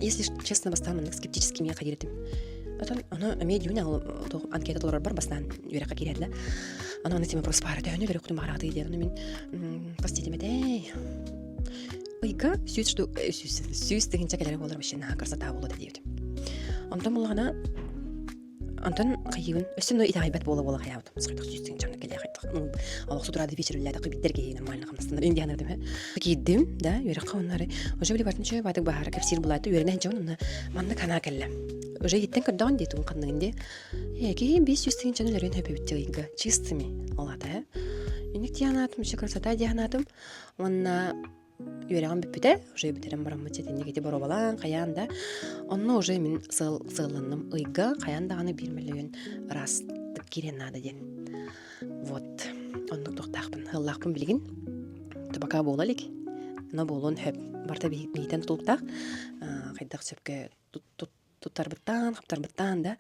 Если честно, бастан скептически меня кадирдим. Оно имеет юня анкета доллар бар бастан юрека кирәдә. Аны тема просто пара да юрек ту марады диде. Мен постите мете. Ойга сүз деген чакалар болар башына красота болот диде. Антон булгана Антон кайын өсөнө итайбат бола хаябыт. Сыйдык сүздеген чамда келе кайдык. Алак судурады вечерләрдә кыбиттер нормально хамсындар инде янырдым. Киддим, да, юрек кавнары. Уже били бартынча бадык бахара кепсир булайды. Юренен жонна манна кана келле. Уже иттен көрдөн дейтун кынныңде. Яки 500 тыгын чанелерин хөпөбүттөгө чистыми алады. Иник тиянатым, красота диянатым. Онна юреган биппите, уже битерем барам тетене кете боро балан, каянда. Онно уже мен сылланным ыйга, каянда аны 1 миллион раз кирен надо ден. Вот. Онно токтакпын, хыллакпын билген. Табака болалык. Но болон хөп. Барта бейтен тулуктак. Кайдак сөпкө туттарбыттан, хаптарбыттан да.